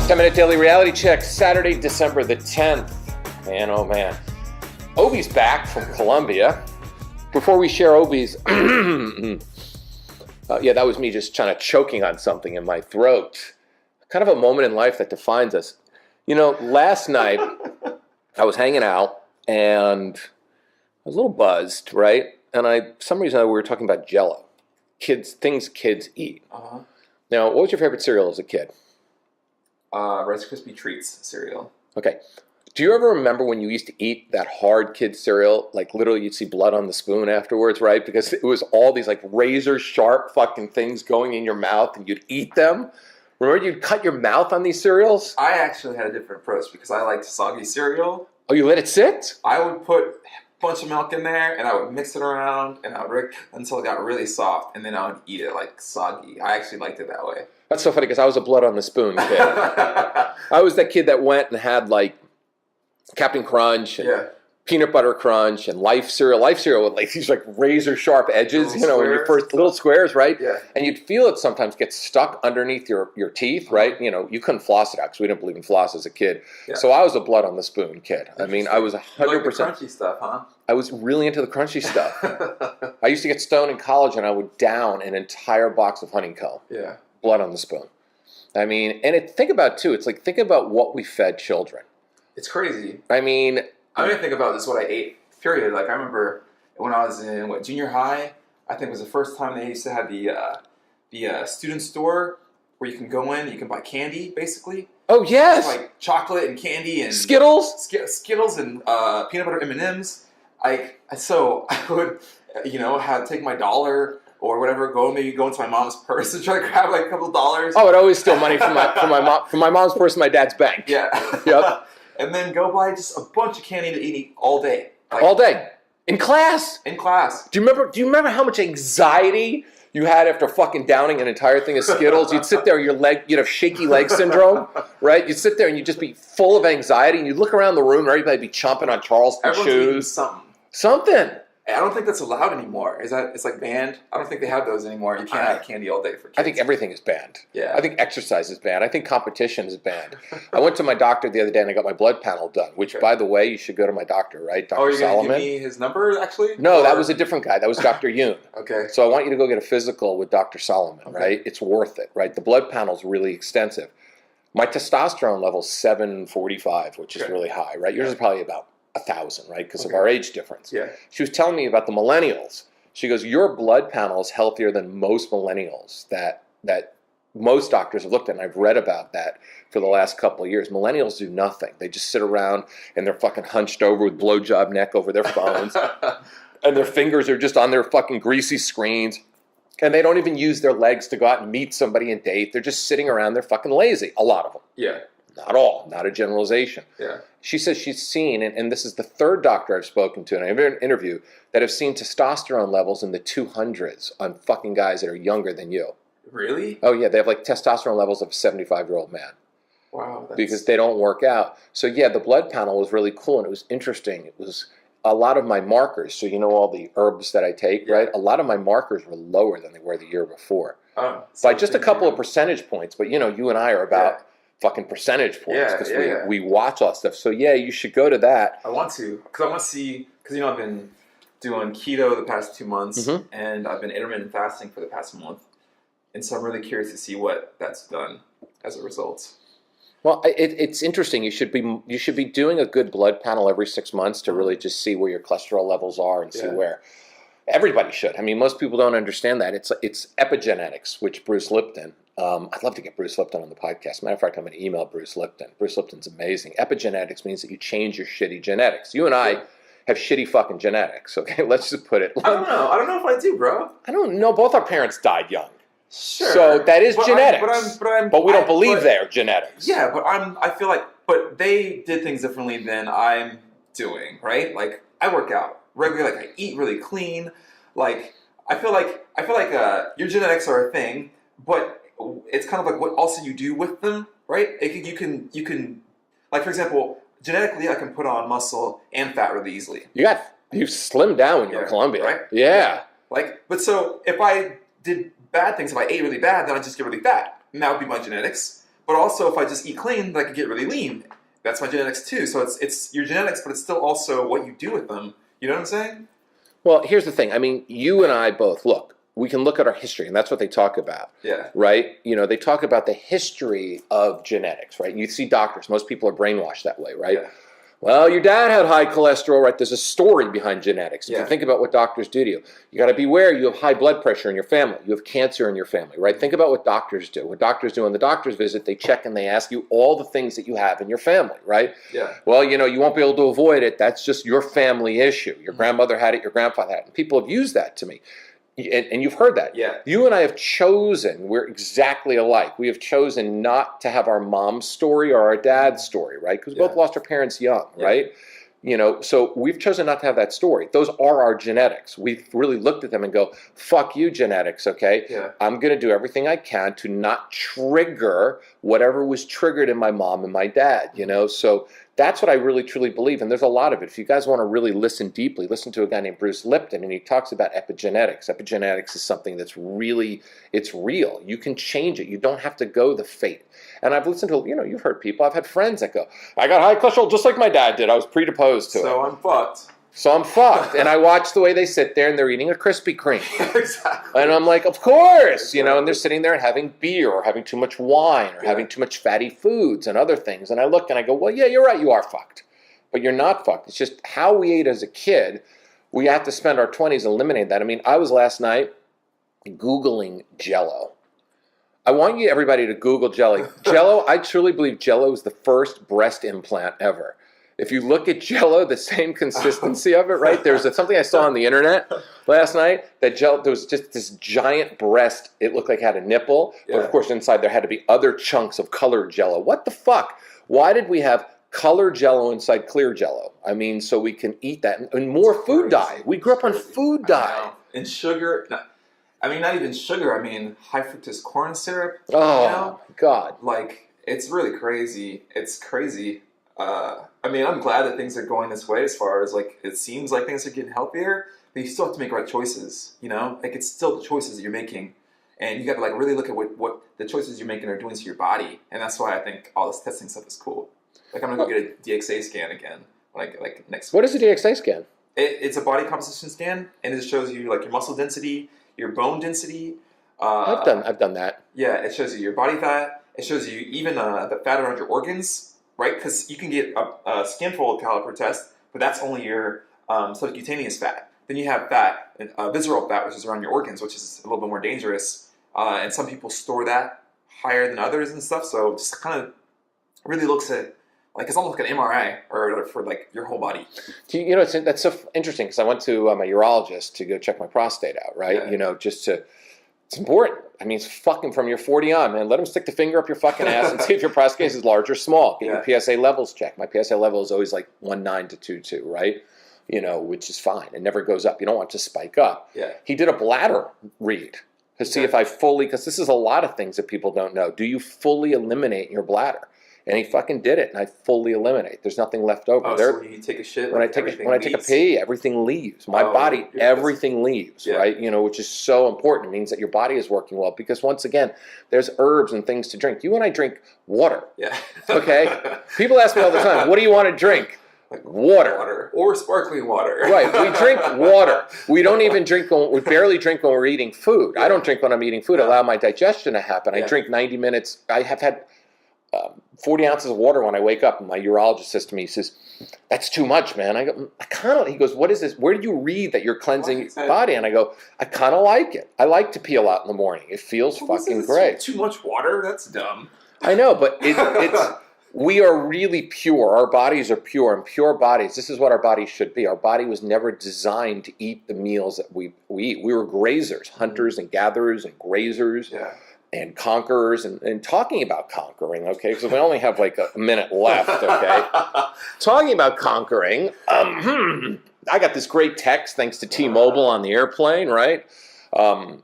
10-minute daily reality check, Saturday, December the 10th. Man, oh man. Obi's back from Colombia. Before we share Obi's, that was me just kind of choking on something in my throat. Kind of a moment in life that defines us. You know, last night I was hanging out and I was a little buzzed, right? And for some reason we were talking about Jell-O, things kids eat. Uh-huh. Now, what was your favorite cereal as a kid? Rice Krispie Treats cereal. Okay. Do you ever remember when you used to eat that hard kid cereal? Like literally you'd see blood on the spoon afterwards, right? Because it was all these like razor sharp fucking things going in your mouth and you'd eat them. Remember you'd cut your mouth on these cereals? I actually had a different approach because I liked soggy cereal. Oh, you let it sit? I would put a bunch of milk in there and I would mix it around and I would until it got really soft and then I would eat it like soggy. I actually liked it that way. That's so funny because I was a blood on the spoon kid. I was that kid that went and had like Captain Crunch and Peanut Butter Crunch and Life cereal. Life cereal with like these like razor sharp edges, when your first little squares, right? Yeah. And you'd feel it sometimes get stuck underneath your teeth, right? You know, you couldn't floss it out because we didn't believe in floss as a kid. Yeah. So I was a blood on the spoon kid. I mean, I was 100%. Like the crunchy stuff, huh? I was really into the crunchy stuff. I used to get stoned in college and I would down an entire box of honeycomb. Yeah. Blood on the spoon. I mean, and think about too, it's like, think about what we fed children. It's crazy. I mean, I don't even think about this, what I ate, period. Like, I remember when I was in, junior high, I think it was the first time they used to have the student store where you can go in, you can buy candy, basically. Oh, yes! It's like chocolate and candy and... Skittles? Skittles and peanut butter M&Ms. So I would, take my $1 or whatever, go into my mom's purse and try to grab like a couple of dollars. Oh, I'd always steal money from my mom's purse and my dad's bank. Yeah. Yep. And then go buy just a bunch of candy to eat all day. All day. In class? In class. Do you remember how much anxiety you had after fucking downing an entire thing of Skittles? You'd sit there, you'd have shaky leg syndrome, right? You'd sit there and you'd just be full of anxiety and you'd look around the room and everybody'd be chomping on Charleston shoes. Something. I don't think that's allowed anymore. It's like banned? I don't think they have those anymore. You can't have candy all day for kids. I think everything is banned. Yeah. I think exercise is banned. I think competition is banned. I went to my doctor the other day and I got my blood panel done, which, by the way, you should go to my doctor, right? Dr. You're going to give me his number, actually? No, that was a different guy. That was Dr. Yoon. Okay. So I want you to go get a physical with Dr. Solomon, right? It's worth it, right? The blood panel is really extensive. My testosterone level is 745, which is really high, right? Yours is probably about 1,000, right? Because of our age difference. Yeah. She was telling me about the millennials. She goes, your blood panel is healthier than most millennials that most doctors have looked at, and I've read about that for the last couple of years. Millennials do nothing. They just sit around and they're fucking hunched over with blowjob neck over their phones, and their fingers are just on their fucking greasy screens, and they don't even use their legs to go out and meet somebody and date. They're just sitting around. They're fucking lazy. A lot of them. Yeah. Not all. Not a generalization. Yeah. She says she's seen, and this is the third doctor I've spoken to, and I've been an interview, that have seen testosterone levels in the 200s on fucking guys that are younger than you. Really? Oh, yeah. They have like testosterone levels of a 75-year-old man. Wow. Because they don't work out. So, yeah, the blood panel was really cool, and it was interesting. It was a lot of my markers. So, all the herbs that I take, right? A lot of my markers were lower than they were the year before. Oh. By just a couple of percentage points. But, you and I are about... fucking percentage points because we watch all that stuff. So yeah, you should go to that. I want to because I want to see because I've been doing keto the past 2 months and I've been intermittent fasting for the past month, and so I'm really curious to see what that's done as a result. Well, it's interesting. You should be doing a good blood panel every 6 months to really just see where your cholesterol levels are and see where. Everybody should. I mean, most people don't understand that. It's epigenetics, which Bruce Lipton. I'd love to get Bruce Lipton on the podcast. Matter of fact, I'm going to email Bruce Lipton. Bruce Lipton's amazing. Epigenetics means that you change your shitty genetics. You and I have shitty fucking genetics. Okay, let's just put it. I don't know. I don't know if I do, bro. I don't know. Both our parents died young. Sure. So that is genetics. But we don't believe they're genetics. Yeah, but I feel like, but they did things differently than I'm doing, right? Like I work out regularly. Like I eat really clean. Like I feel like your genetics are a thing, but it's kind of like what also you do with them, right? You can like for example, genetically I can put on muscle and fat really easily. You slimmed down when you were in Colombia, right? Yeah. But so if I did bad things, if I ate really bad, then I just get really fat, and that would be my genetics. But also, if I just eat clean, I could get really lean. That's my genetics too. So it's your genetics, but it's still also what you do with them. You know what I'm saying? Well, here's the thing. I mean, you and I both, look, we can look at our history, and that's what they talk about. Yeah. Right? You know, they talk about the history of genetics, right? You see doctors, most people are brainwashed that way, right? Yeah. Well, your dad had high cholesterol, right? There's a story behind genetics. If Yeah. you think about what doctors do to you, you got to beware you have high blood pressure in your family. You have cancer in your family, right? Think about what doctors do. What doctors do on the doctor's visit, they check and they ask you all the things that you have in your family, right? Yeah. Well, you know, you won't be able to avoid it. That's just your family issue. Your grandmother had it, your grandfather had it. And people have used that to me. And you've heard that. Yeah. You and I have chosen, we're exactly alike. We have chosen not to have our mom's story or our dad's story, right? Because we both lost our parents young, right? You know, so we've chosen not to have that story. Those are our genetics. We've really looked at them and go, fuck you, genetics, okay? Yeah. I'm going to do everything I can to not trigger whatever was triggered in my mom and my dad, you know? So that's what I really, truly believe. And there's a lot of it. If you guys want to really listen deeply, listen to a guy named Bruce Lipton, and he talks about epigenetics. Epigenetics is something that's really, it's real. You can change it. You don't have to go the fate. And I've listened to, you know, you've heard people, I've had friends that go, I got high cholesterol just like my dad did. I was predisposed to it. So I'm fucked. So I'm fucked. And I watch the way they sit there and they're eating a Krispy Kreme. Exactly. And I'm like, of course, you know, and they're sitting there and having beer or having too much wine or having too much fatty foods and other things. And I look and I go, well, yeah, you're right, you are fucked. But you're not fucked. It's just how we ate as a kid. We have to spend our 20s eliminating that. I mean, I was last night Googling Jell-O. I want you, everybody, to Google Jelly. Jell-O, I truly believe Jell-O is the first breast implant ever. If you look at Jell-O, the same consistency of it, right? There's something I saw on the internet last night that Jell-O, there was just this giant breast. It looked like it had a nipple, but of course inside there had to be other chunks of colored Jell-O. What the fuck? Why did we have colored Jell-O inside clear Jell-O? I mean, so we can eat that and more food dye. We grew up on food dye. And sugar. No, I mean, not even sugar. I mean, high fructose corn syrup. Oh, you know? God. Like, it's really crazy. It's crazy. I mean, I'm glad that things are going this way as far as, like, it seems like things are getting healthier, but you still have to make right choices, you know? Like, it's still the choices that you're making. And you got to, like, really look at what the choices you're making are doing to your body. And that's why I think all this testing stuff is cool. Like, I'm going to go get a DXA scan again, like next week. What is a DXA scan? It's a body composition scan, and it shows you, like, your muscle density, your bone density. I've done that. Yeah, it shows you your body fat. It shows you even the fat around your organs. Right, because you can get a skin fold caliper test, but that's only your subcutaneous fat. Then you have fat, visceral fat, which is around your organs, which is a little bit more dangerous. And some people store that higher than others and stuff. So it just kind of really looks at, like, it's almost like an MRI or for like your whole body. You know, that's so interesting because I went to my urologist to go check my prostate out. Right, Yeah. you know, just to. It's important. I mean, it's fucking from your 40 on, man. Let them stick the finger up your fucking ass and see if your prostate is large or small. Get your PSA levels checked. My PSA level is always like 1.9 to 2.2, right? You know, which is fine. It never goes up. You don't want it to spike up. Yeah. He did a bladder read to see if I fully, because this is a lot of things that people don't know. Do you fully eliminate your bladder? And he fucking did it, and I fully eliminate. There's nothing left over. Oh, so when you take a shit, when I take a pee, everything leaves. My body, everything leaves, right? You know, which is so important. It means that your body is working well because once again, there's herbs and things to drink. You and I drink water. Yeah. Okay. People ask me all the time, "What do you want to drink?" Water or sparkling water. Right. We drink water. We don't even drink. We barely drink when we're eating food. I don't drink when I'm eating food. Allow my digestion to happen. I drink 90 minutes. I have had 40 ounces of water when I wake up, and my urologist says to me, he says, that's too much, man. I go, he goes, what is this? Where did you read that you're cleansing your body? And I go, I kind of like it. I like to pee a lot in the morning. It feels fucking great. Too much water? That's dumb. I know, but it's we are really pure. Our bodies are pure, and pure bodies, this is what our bodies should be. Our body was never designed to eat the meals that we eat. We were grazers, hunters and gatherers and grazers. Yeah. And conquerors, and talking about conquering, okay, because we only have like a minute left, okay? Talking about conquering, I got this great text thanks to T-Mobile on the airplane, right? Are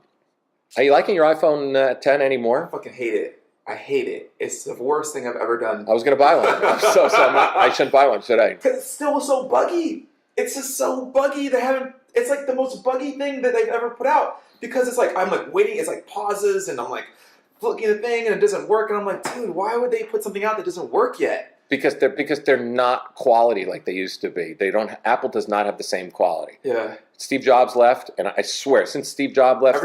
you liking your iPhone 10 anymore? I fucking hate it. I hate it. It's the worst thing I've ever done. I was going to buy one. I shouldn't buy one, should I? Because it's still so buggy. It's just so buggy. It's like the most buggy thing that they've ever put out. Because it's like, I'm like waiting, it's like pauses, and I'm like looking at the thing and it doesn't work, and I'm like, dude, why would they put something out that doesn't work yet? Because they're not quality like they used to be. Apple does not have the same quality. Yeah. Steve Jobs left, and I swear, since Steve Jobs left,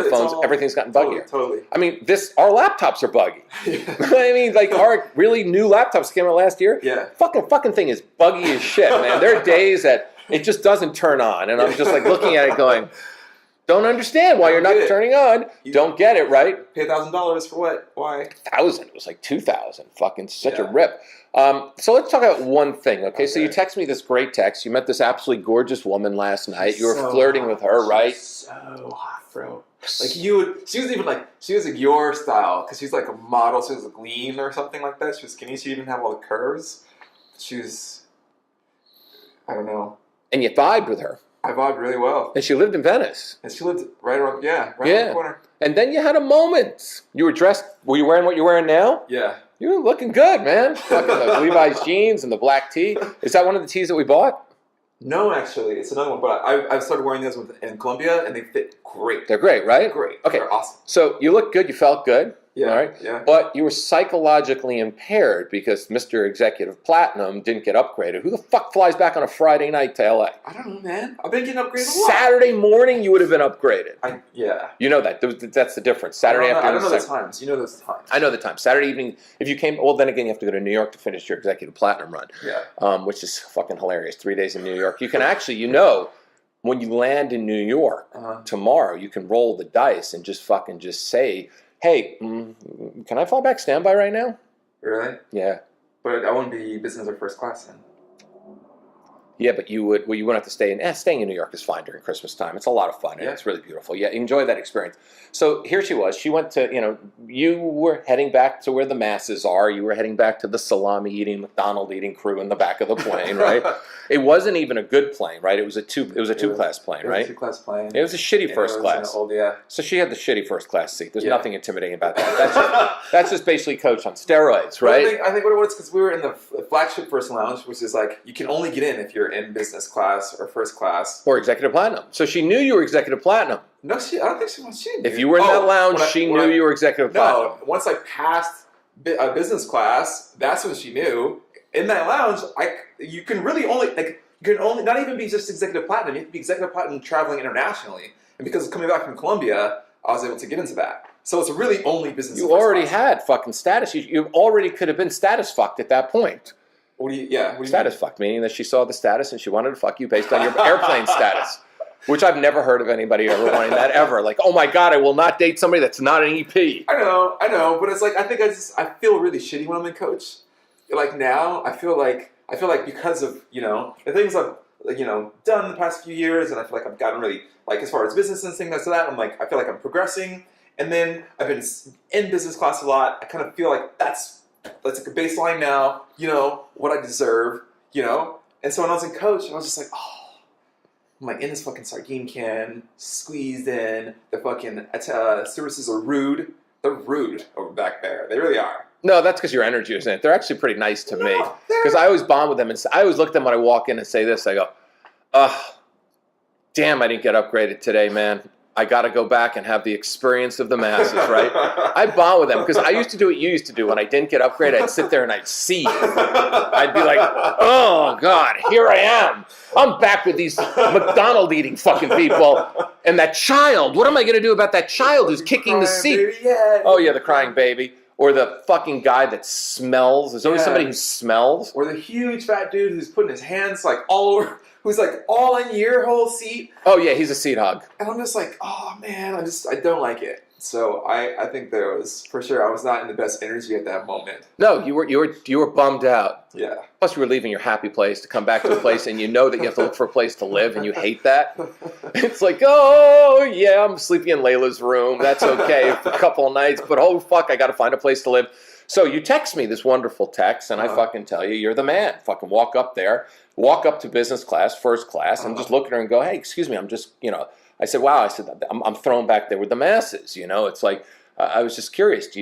everything's gotten buggier. Totally. I mean, our laptops are buggy. Yeah. I mean, like our really new laptops came out last year. Yeah. Fucking thing is buggy as shit, man. There are days that it just doesn't turn on, and I'm just like looking at it going, don't understand why you're not turning on. Don't get it, right? Pay $1,000 for what? Why? 1,000. It was like 2,000. Fucking such a rip. So let's talk about one thing, okay? So you text me this great text. You met this absolutely gorgeous woman last night. You were flirting with her, right? So hot, bro. Like she was like your style, because she's like a model. She was like lean or something like that. She was skinny. She didn't have all the curves. She was, I don't know. And you vibed with her. I vibed really well. And she lived in Venice. And she lived right around the corner. And then you had a moment. You were dressed, were you wearing what you're wearing now? Yeah. You were looking good, man. Fucking the Levi's jeans and the black tee. Is that one of the tees that we bought? No, actually. It's another one. But I've started wearing those in Colombia, and they fit great. They're great, right? Great. Okay. They're awesome. So you look good. You felt good. Yeah. All right. Yeah. But you were psychologically impaired because Mr. Executive Platinum didn't get upgraded. Who the fuck flies back on a Friday night to LA? I don't know, man. I've been getting upgraded a lot. Saturday morning, you would have been upgraded. Yeah. You know that. That's the difference. Saturday afternoon. I don't know the times. You know those times. I know the time. Saturday evening, if you came, well, then again, you have to go to New York to finish your Executive Platinum run. Yeah. Which is fucking hilarious. 3 days in New York. You can actually, when you land in New York tomorrow, you can roll the dice and just say, hey, can I fly back standby right now? Really? Yeah. But I wouldn't be business or first class then. Yeah, but you wouldn't have to stay in. Staying in New York is fine during Christmas time. It's a lot of fun, and it's really beautiful. Yeah, enjoy that experience. So here she was. She went to, you were heading back to where the masses are. You were heading back to the salami-eating, McDonald-eating crew in the back of the plane, right? It wasn't even a good plane, right? It was a two-class plane, right? It was a two-class plane. It was a shitty first class. So she had the shitty first class seat. There's nothing intimidating about that. That's just basically Coach on steroids, right? I think what it was, because we were in the flagship first lounge, which is like, you can only get in if you're in business class or first class. Or executive platinum. So she knew you were executive platinum. No, I don't think she knew. If you were in that lounge, she knew you were executive platinum. No, once I passed business class, that's when she knew. In that lounge, you can really only, not even be just executive platinum. You have to be executive platinum traveling internationally. And because of coming back from Colombia, I was able to get into that. So it's really only business. You already had fucking status. You already could have been status fucked at that point. What do you status fucked, meaning that she saw the status and she wanted to fuck you based on your airplane status. Which I've never heard of anybody ever wanting that ever. Like, oh my God, I will not date somebody that's not an EP. I know, but it's like, I feel really shitty when I'm in coach. Like now, I feel like because of, the things I've, done the past few years, and I feel like I've gotten really, like, as far as business and things like that, I'm like, I feel like I'm progressing. And then I've been in business class a lot. I kind of feel like that's like a baseline now, what I deserve, And so when I was in coach, I was just like, I'm like in this fucking sardine can, squeezed in. The fucking stewardesses are rude. They're rude over back there. They really are. No, that's because your energy is in it. They're actually pretty nice to me. Because I always bond with them. And I always look at them when I walk in and say this. I go, damn, I didn't get upgraded today, man. I got to go back and have the experience of the masses, right? I bond with them because I used to do what you used to do. When I didn't get upgraded, I'd sit there and I'd seethe. I'd be like, oh, God, here I am. I'm back with these McDonald-eating fucking people. And that child, what am I going to do about that child who's kicking the seat? Oh, yeah, the crying baby. Or the fucking guy that smells. There's always somebody who smells. Or the huge fat dude who's putting his hands like all over, who's like all in your whole seat. Oh yeah, he's a seat hog. And I'm just like, oh man, I don't like it. So I think there was, for sure, I was not in the best energy at that moment. No, you were bummed out. Yeah. Plus you were leaving your happy place to come back to a place and you know that you have to look for a place to live and you hate that. It's like, oh yeah, I'm sleeping in Layla's room. That's okay for a couple of nights, but oh fuck, I got to find a place to live. So you text me this wonderful text and I fucking tell you, you're the man. Fucking walk up to business class, first class, and just look at her and go, hey, excuse me, I'm just, I said, wow, I'm thrown back there with the masses, It's like, I was just curious, do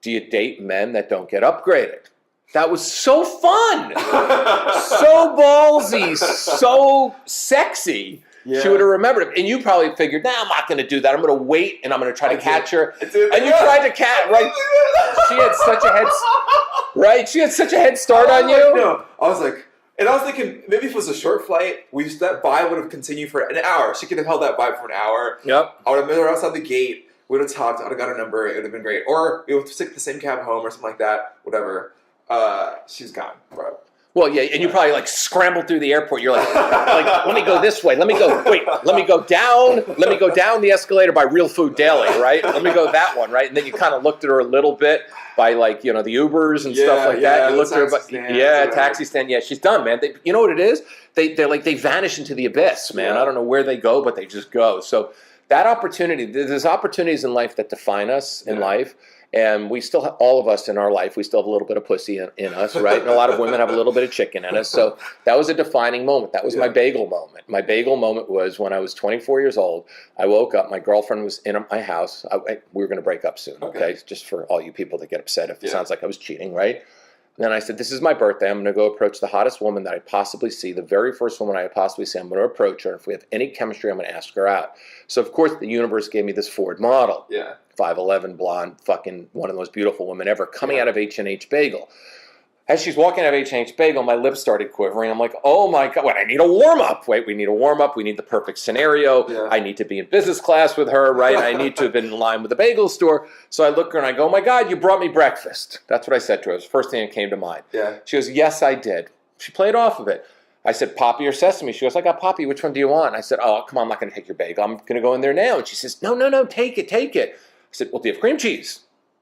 you date men that don't get upgraded? That was so fun, so ballsy, so sexy. Yeah. she would have remembered it. And you probably figured, nah, I'm not going to do that. I'm going to wait and I'm going to try to catch her. I did. And you tried to catch, right? She had such a head, right? She had such a head start on you. No, I was like, and I was thinking, maybe if it was a short flight, that vibe would have continued for an hour. She could have held that vibe for an hour. Yep. I would have met her outside the gate. We would have talked. I would have got her number. It would have been great. Or we would have taken the same cab home or something like that. Whatever. She's gone, bro. Well, yeah, and you probably like scrambled through the airport. You're like, let me go this way. Let me go down. Let me go down the escalator by Real Food Daily, right? Let me go that one, right? And then you kind of looked at her a little bit by like, the Ubers and stuff like that. You looked at her, taxi stand. Yeah, she's done, man. You know what it is? They vanish into the abyss, man. Yeah. I don't know where they go, but they just go. So that opportunity, there's opportunities in life that define us in life. And we still have, all of us in our life, we still have a little bit of pussy in us, right? And a lot of women have a little bit of chicken in us. So that was a defining moment. That was my bagel moment. My bagel moment was when I was 24 years old. I woke up. My girlfriend was in my house. We were going to break up soon, okay? Just for all you people that get upset if it sounds like I was cheating, right? And then I said, this is my birthday. I'm going to go approach the hottest woman that I possibly see, the very first woman I possibly see. I'm going to approach her. If we have any chemistry, I'm going to ask her out. So, of course, the universe gave me this Ford model. Yeah. 5'11", blonde, fucking one of the most beautiful women ever, coming out of H&H Bagel. As she's walking out of H&H Bagel, my lips started quivering. I'm like, oh my God, wait, I need a warm-up. Wait, we need a warm-up. We need the perfect scenario. Yeah. I need to be in business class with her, right? I need to have been in line with the bagel store. So I look at her and I go, oh my God, you brought me breakfast. That's what I said to her. It was the first thing that came to mind. Yeah. She goes, yes, I did. She played off of it. I said, Poppy or Sesame? She goes, I got Poppy. Which one do you want? I said, oh, come on, I'm not going to take your bagel. I'm going to go in there now. And she says, no, take it. I said, well, do you have cream cheese?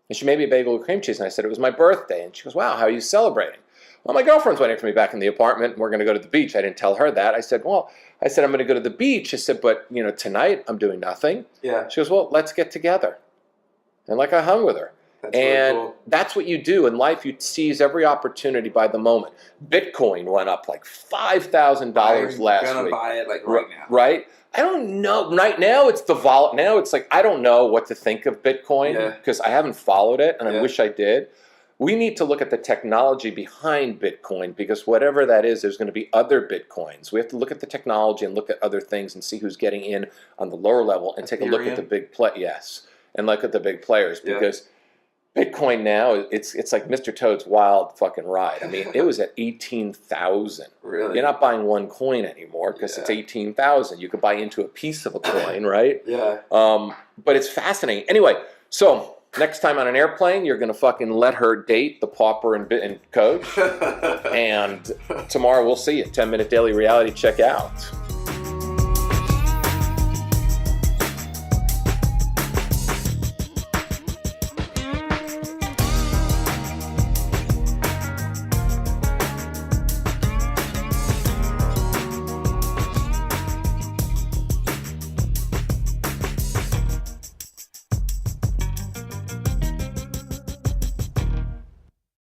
And she made me a bagel with cream cheese. And I said, it was my birthday. And she goes, wow, how are you celebrating? Well, my girlfriend's waiting for me back in the apartment. And we're going to go to the beach. I didn't tell her that. I said, I'm going to go to the beach. I said, but, tonight I'm doing nothing. Yeah. She goes, well, let's get together. And I hung with her. That's really cool. That's what you do in life. You seize every opportunity by the moment. Bitcoin went up like $5,000 last week. I'm going to buy it right now. Right? I don't know. Right now, it's now it's like I don't know what to think of Bitcoin because I haven't followed it, and I wish I did. We need to look at the technology behind Bitcoin because whatever that is, there's going to be other Bitcoins. We have to look at the technology and look at other things and see who's getting in on the lower level and take a look at the big and look at the big players because Bitcoin now, it's like Mr. Toad's wild fucking ride. I mean, it was at 18,000. Really? You're not buying one coin anymore because it's 18,000. You could buy into a piece of a coin, right? Yeah. But it's fascinating. Anyway, so next time on an airplane, you're going to fucking let her date the Pauper and Coach. And tomorrow we'll see you. 10-minute daily reality check out.